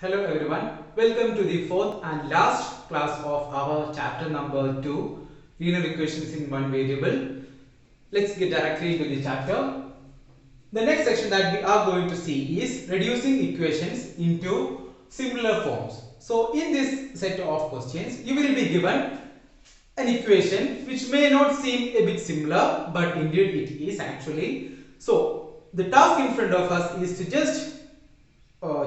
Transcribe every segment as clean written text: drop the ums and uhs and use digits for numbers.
Hello everyone, welcome to the fourth and last class of our chapter number 2, linear equations in one variable. Let's get directly into the chapter. The next section that we are going to see is reducing equations into similar forms. So in this set of questions, you will be given an equation which may not seem a bit similar, but indeed it is actually. So the task in front of us is to just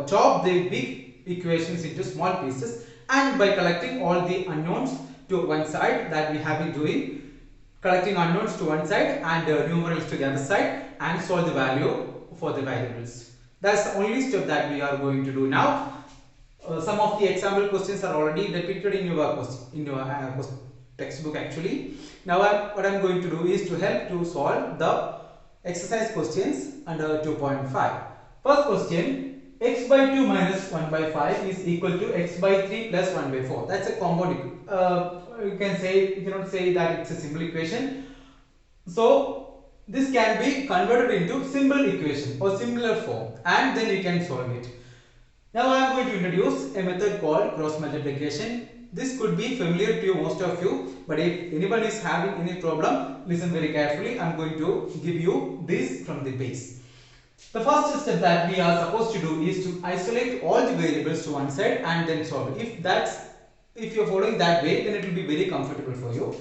chop the big equations into small pieces, and by collecting all the unknowns to one side, that we have been doing, collecting unknowns to one side and numerals to the other side, and solve the value for the variables. That's the only step that we are going to do now. Some of the example questions are already depicted in your textbook actually. Now what I'm going to do is to help to solve the exercise questions under 2.5. First question, x by 2 minus 1 by 5 is equal to x by 3 plus 1 by 4. That's a compound. You cannot say that it's a simple equation. So this can be converted into simple equation or similar form, and then you can solve it. Now I am going to introduce a method called cross multiplication. This could be familiar to most of you, but if anyone is having any problem, listen very carefully. I am going to give you this from the base. The first step that we are supposed to do is to isolate all the variables to one side and then solve it. If you are following that way, then it will be very comfortable for you.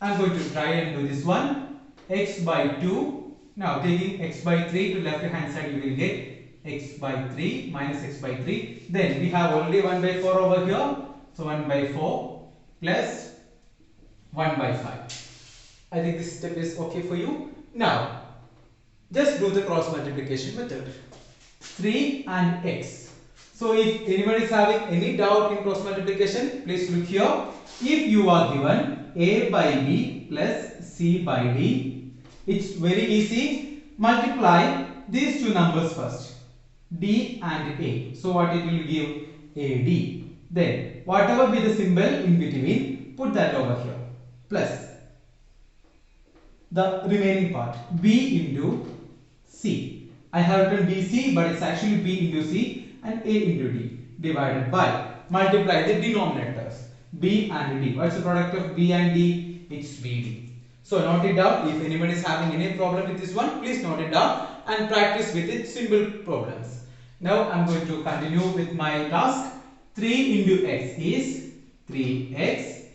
I am going to try and do this one. X by 2. Now taking x by 3 to left hand side, you will get x by 3 minus x by 3. Then we have only 1 by 4 over here. So 1 by 4 plus 1 by 5. I think this step is okay for you. Now just do the cross multiplication method. 3 and x. So if anyone is having any doubt in cross multiplication, please look here. If you are given a by b plus c by d, it's very easy. Multiply these two numbers first, d and a. So what it will give? AD. Then whatever be the symbol in between, put that over here, plus the remaining part, b into c. I have written bc, but it's actually b into c and a into d, divided by, multiply the denominators, b and d. What's the product of b and d? It's bd. So note it down. If anyone is having any problem with this one, please note it down and practice with it simple problems. Now I'm going to continue with my task. 3 into x is 3x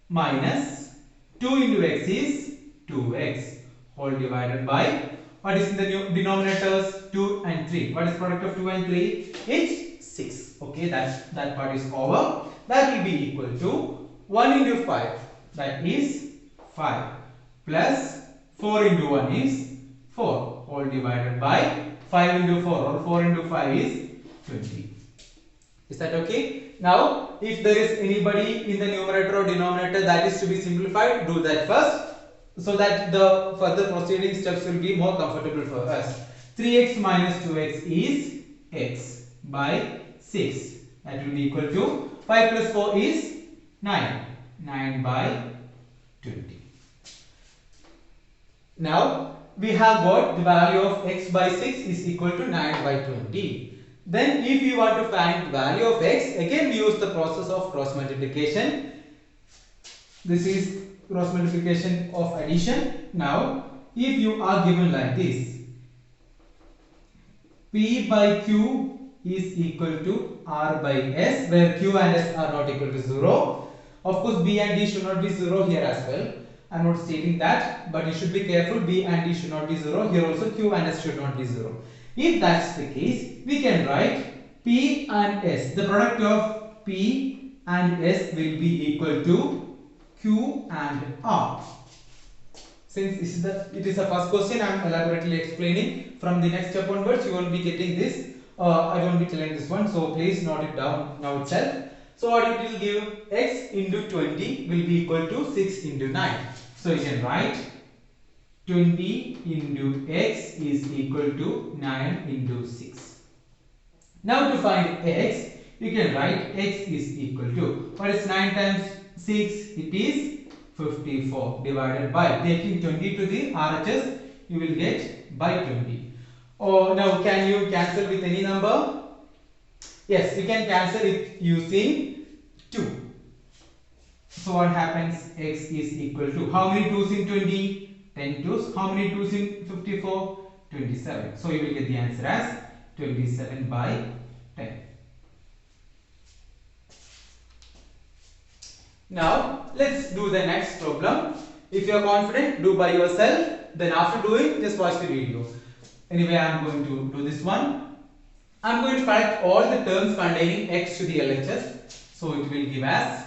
minus 2 into x is 2x, whole divided by, what is in the denominators? 2 and 3. What is product of 2 and 3? It's 6. Okay, that part is over. That will be equal to 1 into 5. That is 5 plus 4 into 1 is 4, whole divided by 5 into 4, or 4 into 5 is 20. Is that okay? Now, if there is anybody in the numerator or denominator that is to be simplified, do that first, so that the further proceeding steps will be more comfortable for us. 3x minus 2x is x by 6. That will be equal to 5 plus 4 is 9. 9 by 20. Now, we have got the value of x by 6 is equal to 9 by 20. Then if you want to find the value of x, again we use the process of cross multiplication. This is cross multiplication of addition. Now if you are given like this, p by q is equal to r by s, where q and s are not equal to 0. Of course b and d should not be 0 here as well. I am not stating that, but you should be careful. B and d should not be 0. Here also q and s should not be 0. If that's the case, we can write p and s. The product of p and s will be equal to q and r. Since it is the first question, I am elaborately explaining. From the next step onwards, you will be getting this. I won't be telling this one, so please note it down now itself. So what it will give? X into 20 will be equal to 6 into 9. So you can write 20 into x is equal to 9 into 6. Now to find x, you can write x is equal to, what is 9 times 6? It is 54, divided by, taking 20 to the RHS, you will get by 20. Oh, now can you cancel with any number? Yes, we can cancel it using 2. So what happens? X is equal to, how many 2's in 20? 10 2's. How many 2's in 54? 27. So you will get the answer as 27 by 10. Now let's do the next problem. If you are confident, do by yourself. Then after doing, just watch the video. Anyway, I am going to do this one. I am going to collect all the terms containing x to the LHS. So it will give us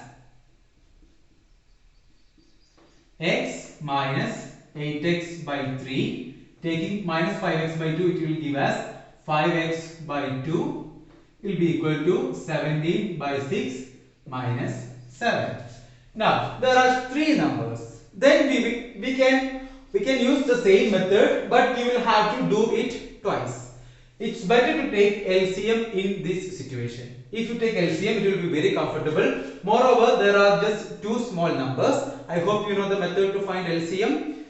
x minus 8x by 3. Taking minus 5x by 2, it will give us 5x by 2 will be equal to 17 by 6 minus 7. Now there are 3 numbers. Then we can use the same method, but you will have to do it twice. It's better to take LCM in this situation. If you take LCM, it will be very comfortable. Moreover, there are just 2 small numbers. I hope you know the method to find LCM.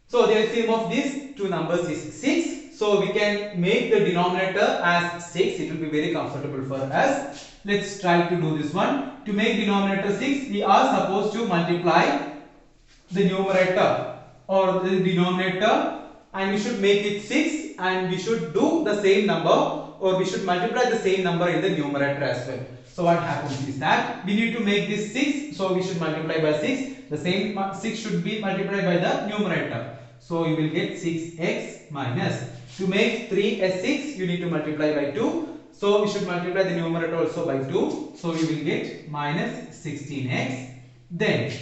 So the LCM of these 2 numbers is 6. So we can make the denominator as 6. It will be very comfortable for us. Let's try to do this one. To make denominator 6, we are supposed to multiply the numerator or the denominator, and we should make it 6, and we should do the same number, or we should multiply the same number in the numerator as well. So what happens is that we need to make this 6, so we should multiply by 6. The same 6 should be multiplied by the numerator. So you will get 6x minus, to make 3 as 6, you need to multiply by 2. So we should multiply the numerator also by 2. So we will get minus 16x. Then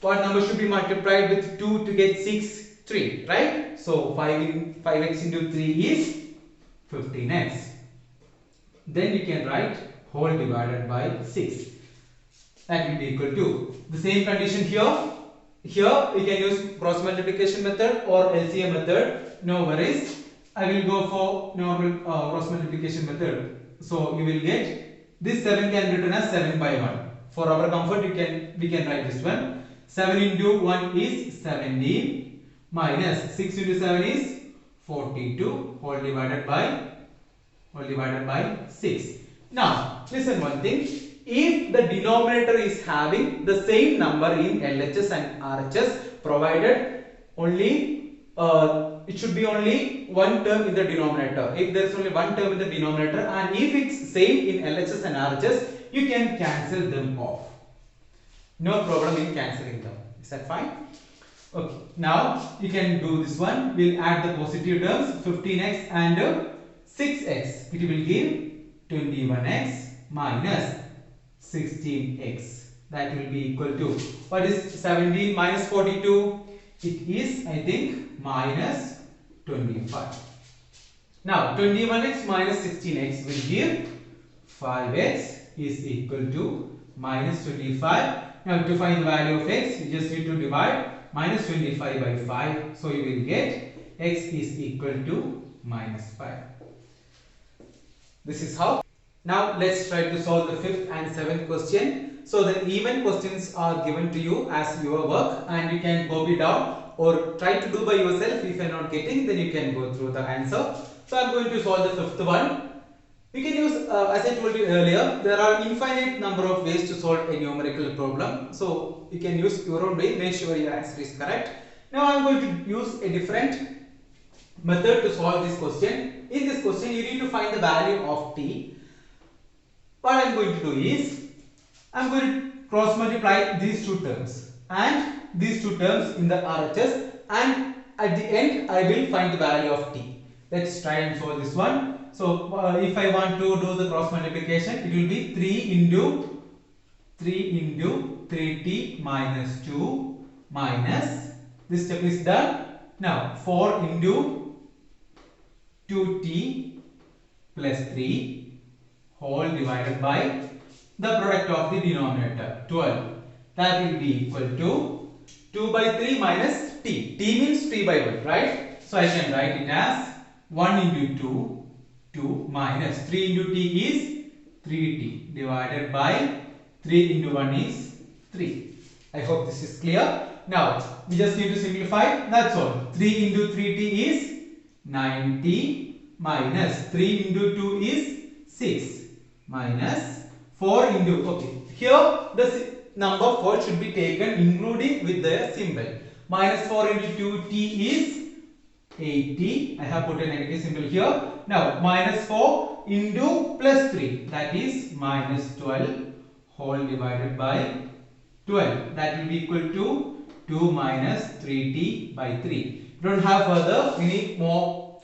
what number should be multiplied with 2 to get 6? 3, right? So 5x into 3 is 15x. Then you can write whole divided by 6. That will be equal to the same condition here. Here we can use cross multiplication method or LCM method. No worries. I will go for normal cross multiplication method. So you will get this 7 can be written as 7 by 1. For our comfort, we can write this one. 7 into 1 is 17 minus 6 into 7 is 42 whole divided by 6. Now listen one thing. If the denominator is having the same number in LHS and RHS, provided only it should be only one term in the denominator. If there is only one term in the denominator, and if it's same in LHS and RHS, you can cancel them off. No problem in cancelling them. Is that fine? Okay. Now you can do this one. We'll add the positive terms 15x and 6x. It will give 21x minus 16x. That will be equal to, what is 17 minus 42? It is, I think, minus 25. Now 21x minus 16x will give 5x is equal to minus 25. Now to find the value of x, you just need to divide minus 25 by 5. So you will get x is equal to minus 5. This is how. Now let's try to solve the 5th and 7th question. So the even questions are given to you as your work, and you can copy down or try to do by yourself. If you are not getting, then you can go through the answer. So I am going to solve the 5th one. We can use, as I told you earlier, there are infinite number of ways to solve a numerical problem. So you can use your own way, make sure your answer is correct. Now I am going to use a different method to solve this question. In this question, you need to find the value of t. What I am going to do is, I am going to cross multiply these 2 terms and these 2 terms in the RHS, and at the end I will find the value of t. Let's try and solve this one. So if I want to do the cross multiplication, it will be 3 into 3t minus 2 minus, this step is done. Now 4 into 2t plus 3 whole divided by the product of the denominator 12. That will be equal to 2 by 3 minus t. T means 3 by 1, right? So I can write it as 1 into 2. 2 minus 3 into t is 3t divided by 3 into 1 is 3. I hope this is clear. Now we just need to simplify. That's all. 3 into 3t is 9t minus 3 into 2 is 6 minus 4 into, okay, here the number 4 should be taken including with the symbol. Minus 4 into 2t is 80. I have put a negative symbol here. Now minus 4 into plus 3, that is minus 12 whole divided by 12. That will be equal to 2 minus 3t by 3. We don't have further, we need more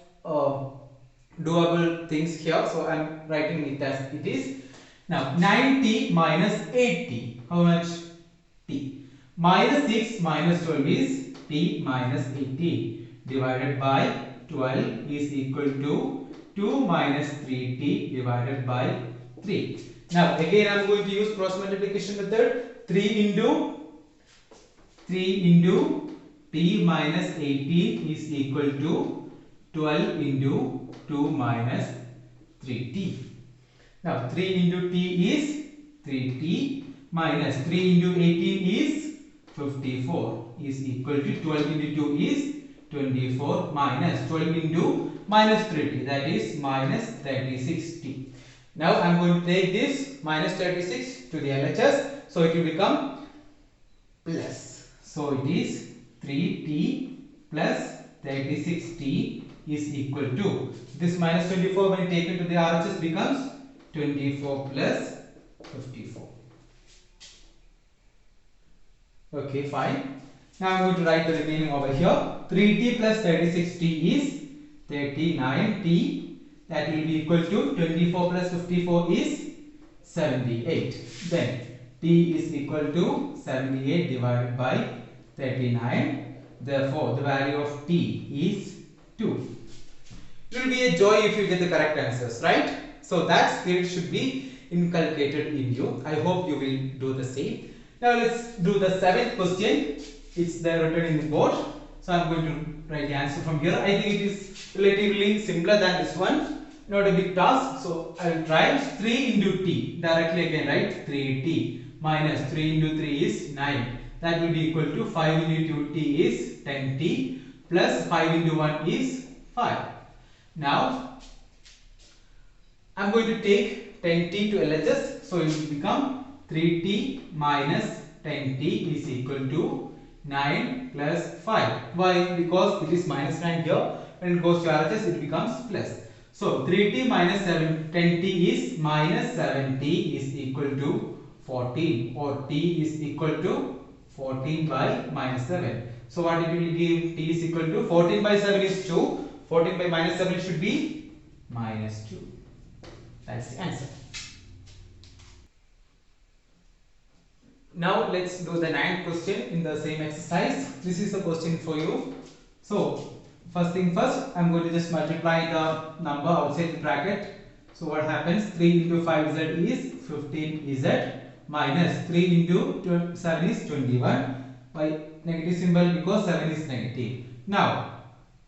doable things here, so I am writing it as it is. Now 9t minus 8t, how much? T. Minus 6 minus 12 is t minus 8t divided by 12 is equal to 2 minus 3t divided by 3. Now again I am going to use cross multiplication method. 3 into t minus 18 is equal to 12 into 2 minus 3t. Now 3 into t is 3t minus 3 into 18 is 54 is equal to 12 into 2 is 24 minus 12 into minus 3t, that is minus 36t. Now I am going to take this minus 36 to the LHS, so it will become plus. So it is 3t plus 36t is equal to, this minus 24 when taken to the RHS becomes 24 plus 54. Okay, fine. Now I am going to write the remaining over here. 3t plus 36t is 39t. That will be equal to 24 plus 54 is 78. Then t is equal to 78 divided by 39. Therefore, the value of t is 2. It will be a joy if you get the correct answers, right? So that spirit should be inculcated in you. I hope you will do the same. Now let's do the 7th question. It's there written in the board. So I'm going to write the answer from here. I think it is relatively simpler than this one. Not a big task. So I will try 3 into t. Directly again write 3t minus 3 into 3 is 9. That will be equal to 5 into 2t is 10t plus 5 into 1 is 5. Now I am going to take 10t to LHS. So it will become 3t minus 10t is equal to 9 plus 5. Why? Because it is minus 9 here. When it goes to RHS, it becomes plus. So 3t minus 10t is minus 7t is equal to 14, or t is equal to 14 by minus 7. So what it will give? T is equal to 14 by 7 is 2. 14 by minus 7 should be minus 2. That's the answer. Now let's do the 9th question in the same exercise. This is the question for you. So first thing first, I am going to just multiply the number outside the bracket. So what happens? 3 into 5z is 15z minus 3 into 7 is 21 by negative symbol because 7 is negative. Now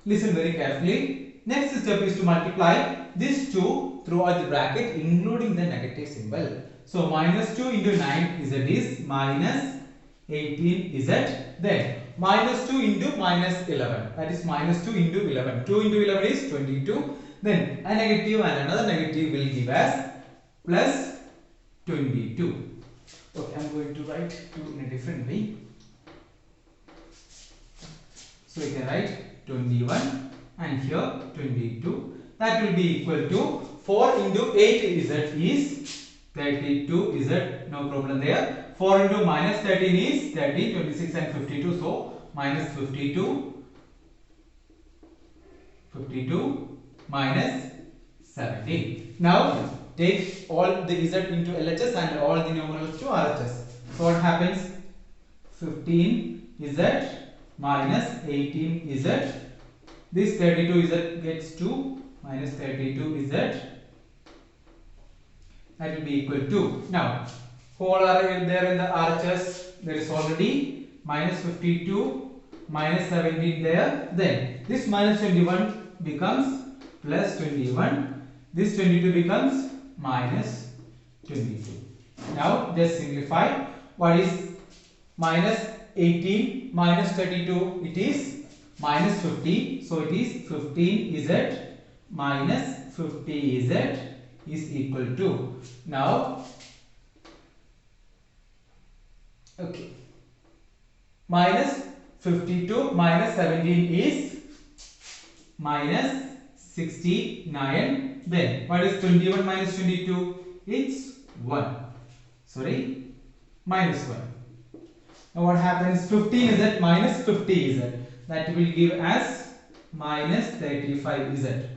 listen very carefully. Next step is to multiply this 2 throughout the bracket including the negative symbol. So minus 2 into 9z is minus 18z. Then minus 2 into minus 11. That is minus 2 into 11. 2 into 11 is 22. Then a negative and another negative will give us plus 22. Okay, I am going to write 2 in a different way. So you can write 21 and here 22. That will be equal to 4 into 8z is 32z, no problem there. 4 into minus 13 is 13, 26 and 52. So minus 52 minus 17. Now take all the z into LHS and all the numerals to RHS. So what happens? 15z minus 18z. This 32z gets to minus 32z. That will be equal to, now whole are there in the RHS, there is already minus 52 minus 17 there. Then this minus 21 becomes plus 21, this 22 becomes minus 22. Now just simplify. What is minus 18 minus 32? It is minus 50. So it is 15z minus 50z is equal to, now, okay, minus 52 minus 17 is minus 69. Then what is 21 minus 22? It's 1. Sorry, minus 1. Now what happens? 15z minus 50z. That will give as minus 35z.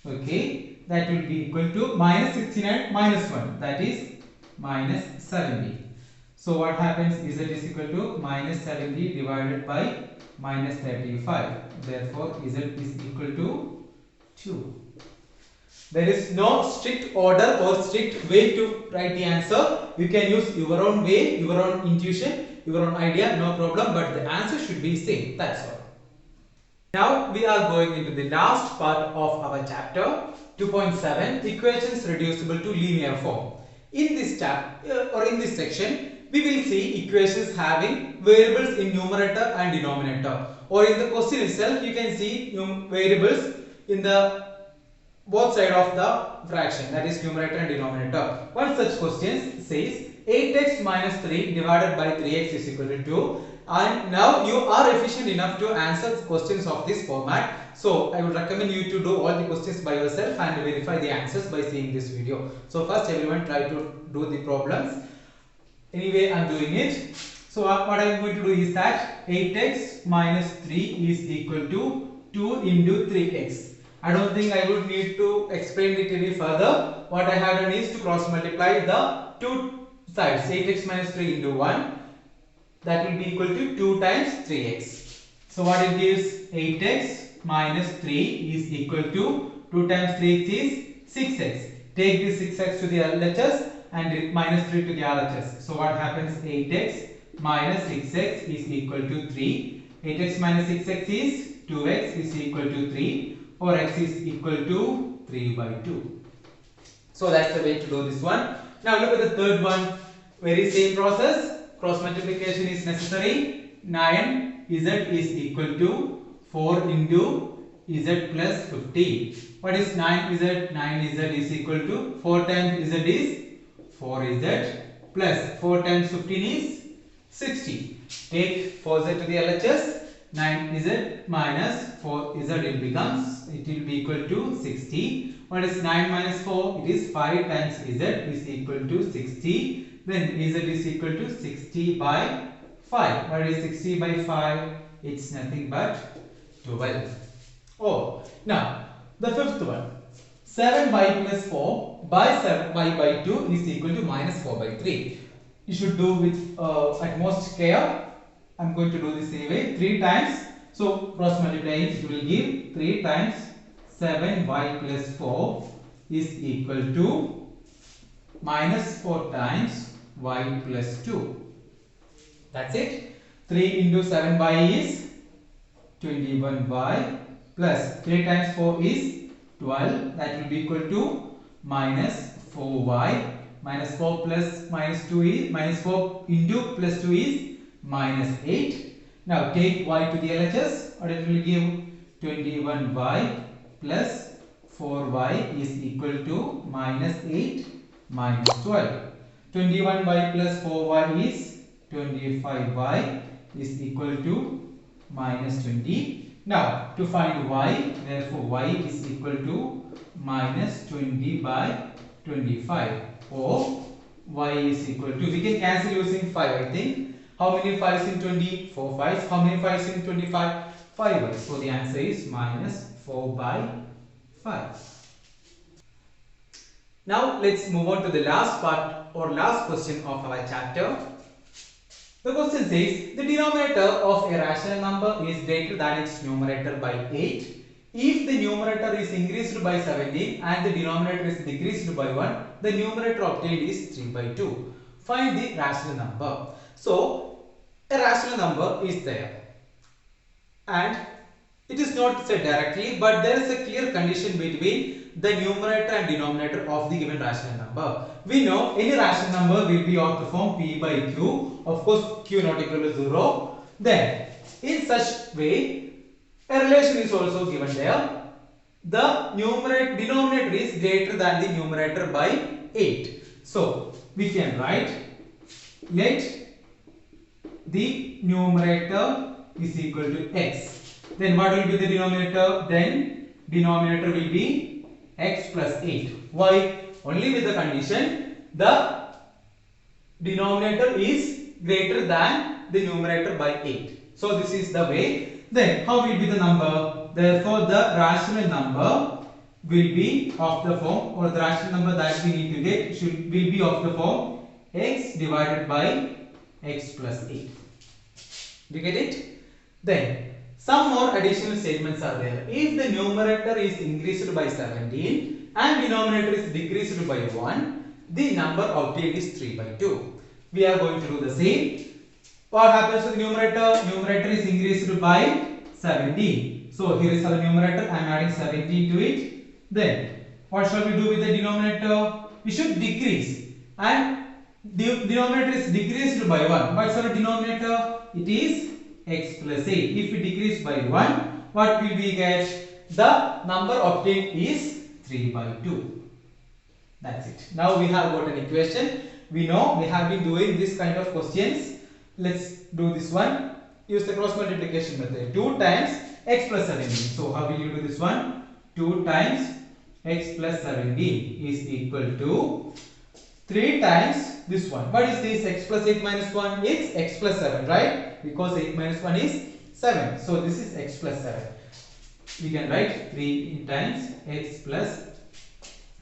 Okay, that will be equal to minus 69 minus 1. That is minus 70. So what happens? Z is equal to minus 70 divided by minus 35. Therefore, Z is equal to 2. There is no strict order or strict way to write the answer. You can use your own way, your own intuition, your own idea, no problem. But the answer should be same. That's all. Now we are going into the last part of our chapter 2.7, equations reducible to linear form. In this chapter or in this section, we will see equations having variables in numerator and denominator. Or in the question itself, you can see variables in the both side of the fraction, that is numerator and denominator. One such question says 8x minus 3 divided by 3x is equal to 2. And now you are efficient enough to answer questions of this format. So I would recommend you to do all the questions by yourself and verify the answers by seeing this video. So first everyone try to do the problems. Anyway, I am doing it. So what I am going to do is that 8x minus 3 is equal to 2 into 3x. I don't think I would need to explain it any further. What I have done is to cross multiply the two sides. 8x minus 3 into 1. That will be equal to 2 times 3x. So what it gives? 8x minus 3 is equal to 2 times 3x is 6x. Take this 6x to the LHS and minus 3 to the RHS. So what happens? 8x minus 6x is equal to 3. 8x minus 6x is 2x is equal to 3. Or x is equal to 3 by 2. So that's the way to do this one. Now look at the third one. Very same process. Cross multiplication is necessary. 9z is equal to 4 into z plus 50. What is 9z? 9z is equal to 4 times z is 4z plus 4 times 15 is 60. Take 4z to the LHS. 9z minus 4z it will be equal to 60. What is 9 minus 4? It is 5 times z is equal to 60. Then z is equal to 60 by 5. What is 60 by 5? It's nothing but 12. Oh, now the fifth one. 7y plus 4 by 7y by 2 is equal to minus 4 by 3. You should do with utmost care. I'm going to do this anyway. 3 times. So cross multiplying, it will give 3 times 7y plus 4 is equal to minus 4 times y plus 2. That's it. 3 into 7y is 21y plus 3 times 4 is 12. That will be equal to minus 4y. Minus 4 plus minus 2 is minus 4 into plus 2 is minus 8. Now take y to the LHS, or it will give 21y plus 4y is equal to minus 8 minus 12. 21y plus 4y is 25y is equal to minus 20. Now to find y, therefore y is equal to minus 20 by 25, or y is equal to, we can cancel using 5 I think. How many 5s in 20? 4 5s. How many 5s in 25? 5. So the answer is minus 4 by 5. Now let's move on to the last part or last question of our chapter. The question says the denominator of a rational number is greater than its numerator by 8 if the numerator is increased by 17 and the denominator is decreased by 1. The numerator obtained is 3 by 2. Find the rational number. So a rational number is there and it is not said directly, but there is a clear condition between the numerator and denominator of the given rational number. We know any rational number will be of the form p by q, of course q not equal to 0. Then in such way a relation is also given there. the denominator is greater than the numerator by 8. So we can write, let the numerator is equal to x. Then what will be the denominator? Then denominator will be x plus 8. Why? Only with the condition the denominator is greater than the numerator by 8. So this is the way. Then how will be the number? Therefore the rational number will be of the form, or the rational number that we need to get will be of the form x divided by x plus 8. Do you get it? Then some more additional statements are there. If the numerator is increased by 17 and denominator is decreased by 1, the number obtained is 3 by 2. We are going to do the same. What happens to the numerator? Numerator is increased by 17. So here is our numerator. I am adding 17 to it. Then what shall we do with the denominator? We should decrease, and the denominator is decreased by 1. What's our denominator? It is x plus 8. If we decrease by 1, what will we get? The number obtained is 3 by 2. That's it. Now we have got an equation. We know we have been doing this kind of questions. Let's do this one. Use the cross multiplication method. 2 times x plus 17. So how will you do this one? 2 times x plus 17 is equal to 3 times this one. What is this? X plus 8 minus 1? It's x plus 7, right? Because 8 minus 1 is 7. So this is x plus 7. We can write 3 times x plus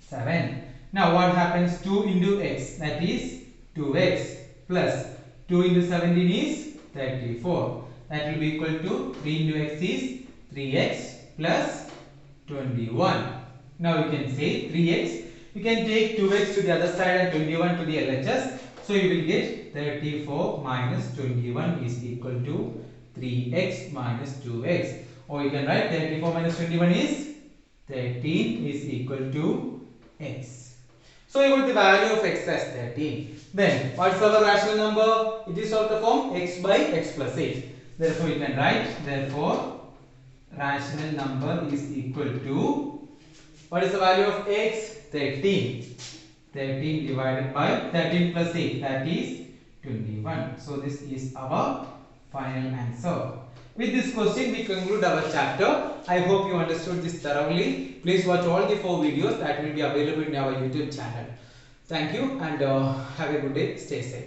7. Now what happens? 2 into x, that is 2x, plus 2 into 17 is 34. That will be equal to 3 into x is 3x plus 21. Now you can say 3x. You can take 2x to the other side and 21 to the LHS. So you will get 34 minus 21 is equal to 3x minus 2x. Or you can write 34 minus 21 is 13 is equal to x. So you got the value of x as 13. Then what's our rational number? It is of the form x by x plus 8. Therefore you can write, therefore rational number is equal to, what is the value of x? 13. 13 divided by 13 plus 8, that is 21. So this is our final answer. With this question we conclude our chapter. I hope you understood this thoroughly. Please watch all the 4 videos that will be available in our YouTube channel. Thank you, and have a good day. Stay safe.